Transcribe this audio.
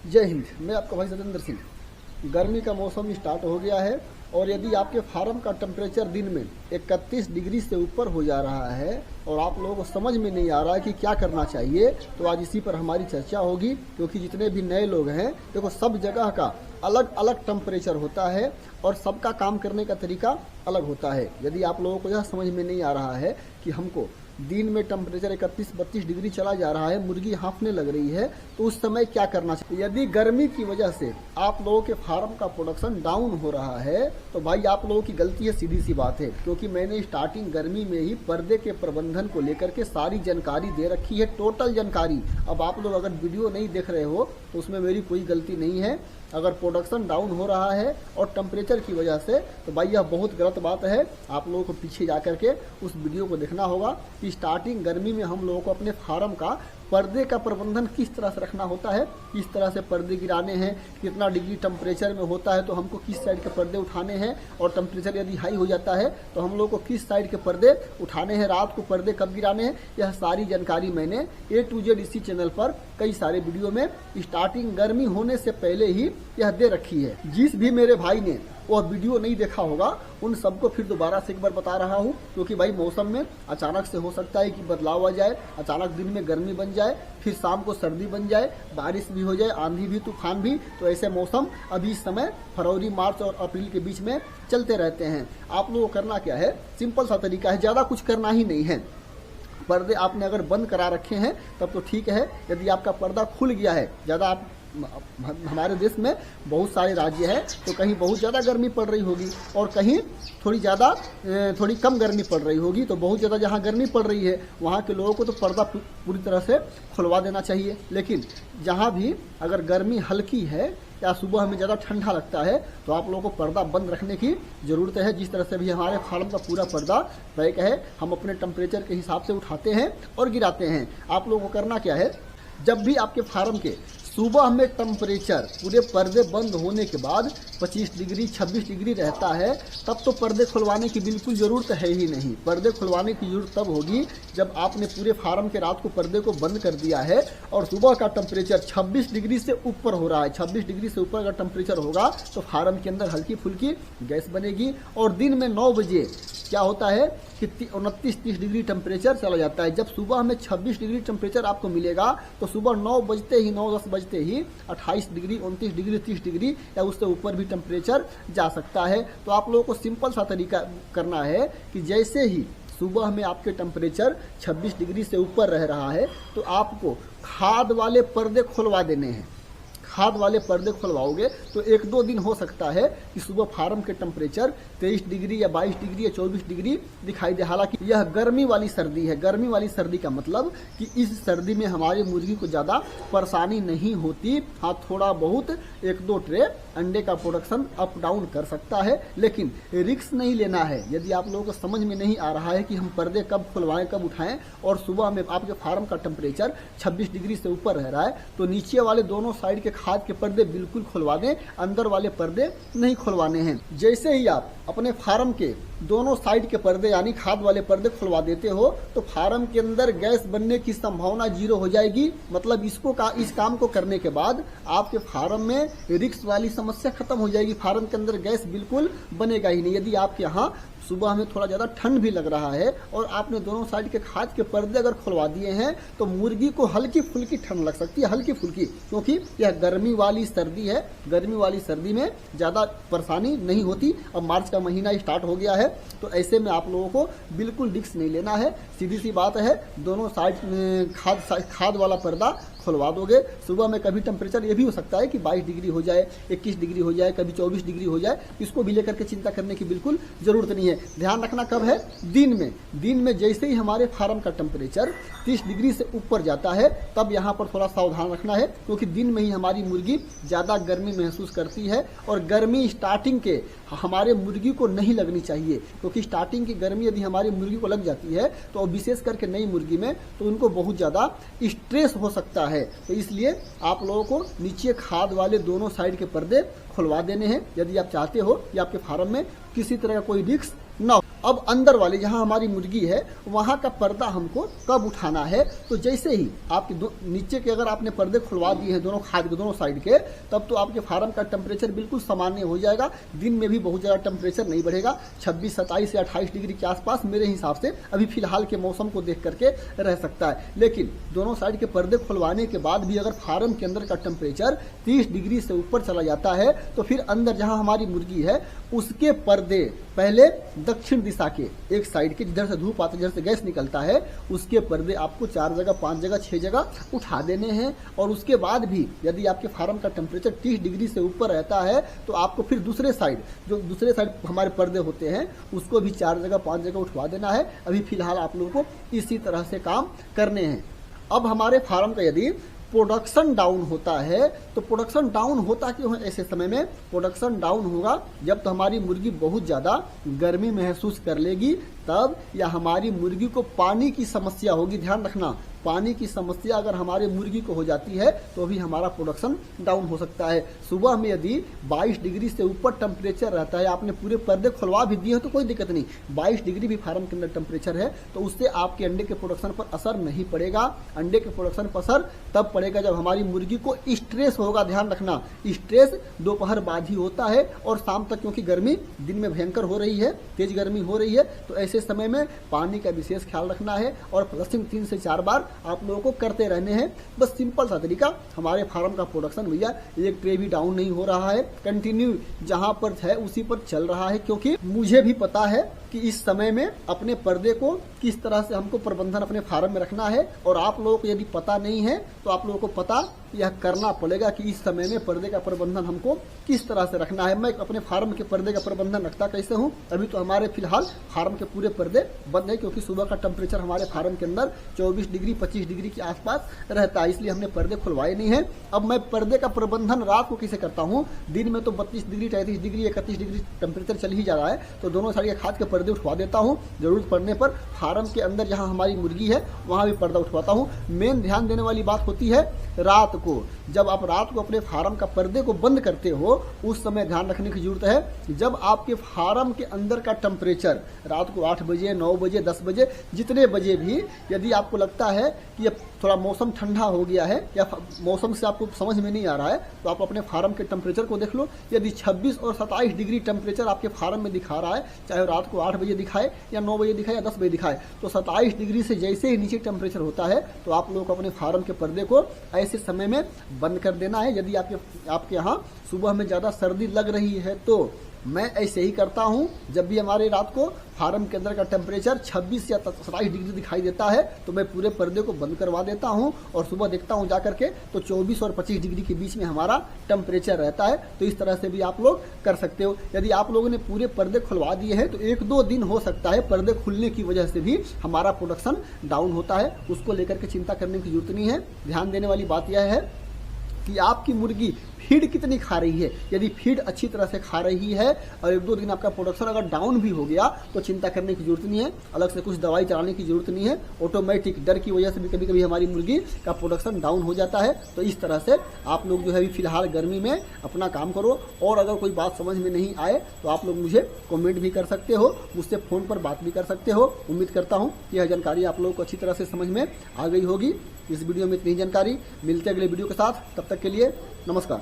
जय हिंद। मैं आपका भाई सतेंद्र सिंह। गर्मी का मौसम स्टार्ट हो गया है और यदि आपके फार्म का टेम्परेचर दिन में 31 डिग्री से ऊपर हो जा रहा है और आप लोगों को समझ में नहीं आ रहा है कि क्या करना चाहिए, तो आज इसी पर हमारी चर्चा होगी। क्योंकि जितने भी नए लोग हैं, देखो सब जगह का अलग अलग टेम्परेचर होता है और सबका काम करने का तरीका अलग होता है। यदि आप लोगों को यह समझ में नहीं आ रहा है कि हमको दिन में टेम्परेचर 31-32 डिग्री चला जा रहा है, मुर्गी हाँफने लग रही है, तो उस समय क्या करना चाहिए। यदि गर्मी की वजह से आप लोगों के फार्म का प्रोडक्शन डाउन हो रहा है, तो भाई आप लोगों की गलती है, सीधी सी बात है। क्योंकि मैंने स्टार्टिंग गर्मी में ही पर्दे के प्रबंधन को लेकर के सारी जानकारी दे रखी है, टोटल जानकारी। अब आप लोग अगर वीडियो नहीं देख रहे हो तो उसमें मेरी कोई गलती नहीं है। अगर प्रोडक्शन डाउन हो रहा है और टेम्परेचर की वजह से, तो भाई यह बहुत गलत बात है। आप लोगों को पीछे जा करके उस वीडियो को देखना होगा कि स्टार्टिंग गर्मी में हम लोगों को अपने फार्म का पर्दे का प्रबंधन किस तरह से रखना होता है, किस तरह से पर्दे गिराने हैं, कितना डिग्री टेम्परेचर में होता है तो हमको किस साइड के पर्दे उठाने हैं, और टेम्परेचर यदि हाई हो जाता है तो हम लोग को किस साइड के पर्दे उठाने हैं, रात को पर्दे कब गिराने हैं। यह सारी जानकारी मैंने A to Z इसी चैनल पर कई सारे वीडियो में स्टार्टिंग गर्मी होने से पहले ही यह दे रखी है। जिस भी मेरे भाई ने वह वीडियो नहीं देखा होगा उन सबको फिर दोबारा से एक बार बता रहा हूँ। क्योंकि भाई मौसम में अचानक से हो सकता है कि बदलाव आ जाए, अचानक दिन में गर्मी बन जाए, फिर शाम को सर्दी बन जाए, बारिश भी हो जाए, आंधी भी, तूफान भी। तो ऐसे मौसम अभी इस समय फरवरी, मार्च और अप्रैल के बीच में चलते रहते हैं। आप लोगों को करना क्या है, सिंपल सा तरीका है, ज़्यादा कुछ करना ही नहीं है। पर्दे आपने अगर बंद करा रखे हैं तब तो ठीक है। यदि आपका पर्दा खुल गया है, ज़्यादा आप हमारे देश में बहुत सारे राज्य हैं, तो कहीं बहुत ज़्यादा गर्मी पड़ रही होगी और कहीं थोड़ी कम गर्मी पड़ रही होगी। तो बहुत ज़्यादा जहाँ गर्मी पड़ रही है वहाँ के लोगों को तो पर्दा पूरी तरह से खुलवा देना चाहिए। लेकिन जहाँ भी अगर गर्मी हल्की है या सुबह हमें ज़्यादा ठंडा लगता है, तो आप लोगों को पर्दा बंद रखने की ज़रूरत है। जिस तरह से भी हमारे फार्म का पूरा पर्दा पैक है, हम अपने टेम्परेचर के हिसाब से उठाते हैं और गिराते हैं। आप लोगों को करना क्या है, जब भी आपके फार्म के सुबह में टेम्परेचर पूरे पर्दे बंद होने के बाद 25 डिग्री 26 डिग्री रहता है, तब तो पर्दे खुलवाने की बिल्कुल ज़रूरत है ही नहीं। पर्दे खुलवाने की ज़रूरत तब होगी जब आपने पूरे फार्म के रात को पर्दे को बंद कर दिया है और सुबह का टेम्परेचर 26 डिग्री से ऊपर हो रहा है। 26 डिग्री से ऊपर अगर टेम्परेचर होगा तो फार्म के अंदर हल्की फुल्की गैस बनेगी और दिन में 9 बजे क्या होता है कि 29-30 डिग्री टेम्परेचर चला जाता है। जब सुबह में 26 डिग्री टेम्परेचर आपको मिलेगा तो सुबह 9 बजते ही 9-10 बजते ही 28 डिग्री 29 डिग्री 30 डिग्री या उससे ऊपर भी टेम्परेचर जा सकता है। तो आप लोगों को सिंपल सा तरीका करना है कि जैसे ही सुबह में आपके टेम्परेचर 26 डिग्री से ऊपर रह रहा है तो आपको खाद वाले पर्दे खुलवा देने हैं। खाद वाले पर्दे खुलवाओगे तो 1-2 दिन हो सकता है कि सुबह फार्म के टेम्परेचर 23 डिग्री या 22 डिग्री या 24 डिग्री दिखाई दे। हालांकि यह गर्मी वाली सर्दी है। गर्मी वाली सर्दी का मतलब कि इस सर्दी में हमारी मुर्गी को ज़्यादा परेशानी नहीं होती। हाँ, थोड़ा बहुत 1-2 ट्रे अंडे का प्रोडक्शन अप डाउन कर सकता है, लेकिन रिस्क नहीं लेना है। यदि आप लोगों को समझ में नहीं आ रहा है कि हम पर्दे कब खुलवाएं, कब उठाएं, और सुबह में आपके फार्म का टेम्परेचर 26 डिग्री से ऊपर रह रहा है, तो नीचे वाले दोनों साइड के खाद के पर्दे बिल्कुल खुलवा दें, अंदर वाले पर्दे नहीं खुलवाने हैं। जैसे ही आप अपने फार्म के दोनों साइड के पर्दे यानी खाद वाले पर्दे खुलवा देते हो तो फार्म के अंदर गैस बनने की संभावना 0 हो जाएगी। मतलब इस काम को करने के बाद आपके फार्म में रिस्क वाली समस्या खत्म हो जाएगी। फार्म के अंदर गैस बिल्कुल बनेगा ही नहीं। यदि आपके यहाँ सुबह में थोड़ा ज़्यादा ठंड भी लग रहा है और आपने दोनों साइड के खाद के पर्दे अगर खुलवा दिए हैं तो मुर्गी को हल्की फुल्की ठंड लग सकती है, हल्की फुल्की, क्योंकि यह गर्मी वाली सर्दी है। गर्मी वाली सर्दी में ज़्यादा परेशानी नहीं होती। अब मार्च का महीना स्टार्ट हो गया है, तो ऐसे में आप लोगों को बिल्कुल रिस्क नहीं लेना है। सीधी सी बात है, दोनों साइड खाद वाला पर्दा खुलवा दोगे। सुबह में कभी टेम्परेचर ये भी हो सकता है कि 22 डिग्री हो जाए, 21 डिग्री हो जाए, कभी 24 डिग्री हो जाए। इसको भी लेकर के चिंता करने की बिल्कुल ज़रूरत नहीं है। ध्यान रखना कब है, दिन में जैसे ही हमारे फार्म का टेम्परेचर 30 डिग्री से ऊपर जाता है तब यहाँ पर थोड़ा सावधान रखना है, क्योंकि दिन में ही हमारी मुर्गी ज़्यादा गर्मी महसूस करती है और गर्मी स्टार्टिंग के हमारे मुर्गी को नहीं लगनी चाहिए। क्योंकि स्टार्टिंग की गर्मी यदि हमारी मुर्गी को लग जाती है तो विशेष करके नई मुर्गी में तो उनको बहुत ज़्यादा स्ट्रेस हो सकता है। तो इसलिए आप लोगों को नीचे खाद वाले दोनों साइड के पर्दे खुलवा देने हैं, यदि आप चाहते हो कि आपके फार्म में किसी तरह का कोई रिस्क न हो। अब अंदर वाली जहां हमारी मुर्गी है वहां का पर्दा हमको कब उठाना है, तो जैसे ही आपके नीचे के अगर आपने पर्दे खुलवा दिए हैं दोनों खाद के दोनों साइड के, तब तो आपके फार्म का टेम्परेचर बिल्कुल सामान्य हो जाएगा। दिन में भी बहुत ज़्यादा टेम्परेचर नहीं बढ़ेगा, 26, 27 या 28 डिग्री के आसपास मेरे हिसाब से अभी फिलहाल के मौसम को देख करके रह सकता है। लेकिन दोनों साइड के पर्दे खुलवाने के बाद भी अगर फार्म के अंदर का टेम्परेचर 30 डिग्री से ऊपर चला जाता है तो फिर अंदर जहां हमारी मुर्गी है उसके पर्दे पहले दक्षिण दिशा के एक साइड के, जिधर से धूप आती है, जिधर से गैस निकलता है, उसके पर्दे आपको 4 जगह 5 जगह 6 जगह उठा देने हैं। और उसके बाद भी यदि आपके फार्म का टेम्परेचर 30 डिग्री से ऊपर रहता है तो आपको फिर दूसरे साइड हमारे पर्दे होते हैं उसको भी 4 जगह 5 जगह उठवा देना है। अभी फिलहाल आप लोगों को इसी तरह से काम करने हैं। अब हमारे फार्म का यदि प्रोडक्शन डाउन होता है तो प्रोडक्शन डाउन होता क्यों है? ऐसे समय में प्रोडक्शन डाउन होगा जब तो हमारी मुर्गी बहुत ज़्यादा गर्मी महसूस कर लेगी तब, या हमारी मुर्गी को पानी की समस्या होगी। ध्यान रखना, पानी की समस्या अगर हमारे मुर्गी को हो जाती है तो भी हमारा प्रोडक्शन डाउन हो सकता है। सुबह में यदि 22 डिग्री से ऊपर टेम्परेचर रहता है, आपने पूरे पर्दे खुलवा भी दिए हो तो कोई दिक्कत नहीं, 22 डिग्री भी फार्म के अंदर टेम्परेचर है तो उससे आपके अंडे के प्रोडक्शन पर असर नहीं पड़ेगा। अंडे के प्रोडक्शन पर असर तब पड़ेगा जब हमारी मुर्गी को स्ट्रेस होगा। ध्यान रखना, स्ट्रेस दोपहर बाद ही होता है और शाम तक, क्योंकि गर्मी दिन में भयंकर हो रही है, तेज गर्मी हो रही है, तो ऐसे समय में पानी का विशेष ख्याल रखना है और फ्लशिंग 3 से 4 बार आप लोगों को करते रहने हैं। बस सिंपल सा तरीका, हमारे फार्म का प्रोडक्शन भैया एक ट्रे भी डाउन नहीं हो रहा है, कंटिन्यू जहां पर है उसी पर चल रहा है। क्योंकि मुझे भी पता है कि इस समय में अपने पर्दे को किस तरह से हमको प्रबंधन अपने फार्म में रखना है, और आप लोगों को यदि पता नहीं है तो आप लोगों को पता यह करना पड़ेगा कि इस समय में पर्दे का प्रबंधन हमको किस तरह से रखना है। मैं अपने फार्म के पर्दे का प्रबंधन रखता कैसे हूँ? अभी तो हमारे फिलहाल फार्म के पूरे पर्दे बंद है क्योंकि सुबह का टेम्परेचर हमारे फार्म के अंदर 24 डिग्री 25 डिग्री के आसपास रहता है, इसलिए हमने पर्दे खुलवाए नहीं है। अब मैं पर्दे का प्रबंधन रात को कैसे करता हूँ? दिन में तो 32 डिग्री 33 डिग्री 31 डिग्री टेम्परेचर चल ही जा रहा है तो दोनों साइड के खाद के पर्दे उठवा देता हूँ। जरूरत पड़ने पर फार्म के अंदर जहाँ हमारी मुर्गी है वहाँ भी पर्दा उठवाता हूँ। मेन ध्यान देने वाली बात होती है रात को, जब आप रात को अपने फार्म का पर्दे को बंद करते हो उस समय ध्यान रखने की जरूरत है। जब आपके फार्म के अंदर का टेम्परेचर रात को 8 बजे 9 बजे 10 बजे जितने बजे भी यदि आपको लगता है कि अब थोड़ा मौसम ठंडा हो गया है या मौसम से आपको समझ में नहीं आ रहा है तो आप अपने फार्म के टेम्परेचर को देख लो। यदि 26 और 27 डिग्री टेम्परेचर आपके फार्म में दिखा रहा है, चाहे रात को 8 बजे दिखाए या 9 बजे दिखाए या 10 बजे दिखाए, तो 27 डिग्री से जैसे ही नीचे टेम्परेचर होता है तो आप लोग अपने फार्म के पर्दे को ऐसे समय में बंद कर देना है। यदि आपके यहाँ सुबह में ज़्यादा सर्दी लग रही है तो मैं ऐसे ही करता हूँ। जब भी हमारे रात को फार्म के अंदर का टेम्परेचर 26 या 27 डिग्री दिखाई देता है तो मैं पूरे पर्दे को बंद करवा देता हूँ और सुबह देखता हूँ जा करके तो 24 और 25 डिग्री के बीच में हमारा टेम्परेचर रहता है। तो इस तरह से भी आप लोग कर सकते हो। यदि आप लोगों ने पूरे पर्दे खुलवा दिए हैं तो 1-2 दिन हो सकता है पर्दे खुलने की वजह से भी हमारा प्रोडक्शन डाउन होता है, उसको लेकर के चिंता करने की जरूरत नहीं है। ध्यान देने वाली बात यह है कि आपकी मुर्गी फीड कितनी खा रही है। यदि फीड अच्छी तरह से खा रही है और 1-2 दिन आपका प्रोडक्शन अगर डाउन भी हो गया तो चिंता करने की जरूरत नहीं है, अलग से कुछ दवाई चलाने की जरूरत नहीं है। ऑटोमेटिक डर की वजह से भी कभी कभी हमारी मुर्गी का प्रोडक्शन डाउन हो जाता है। तो इस तरह से आप लोग जो है फिलहाल गर्मी में अपना काम करो, और अगर कोई बात समझ में नहीं आए तो आप लोग मुझे कमेंट भी कर सकते हो, मुझसे फ़ोन पर बात भी कर सकते हो। उम्मीद करता हूँ कि यह जानकारी आप लोगों को अच्छी तरह से समझ में आ गई होगी। इस वीडियो में इतनी जानकारी, मिलते अगले वीडियो के साथ, तब तक के लिए नमस्कार।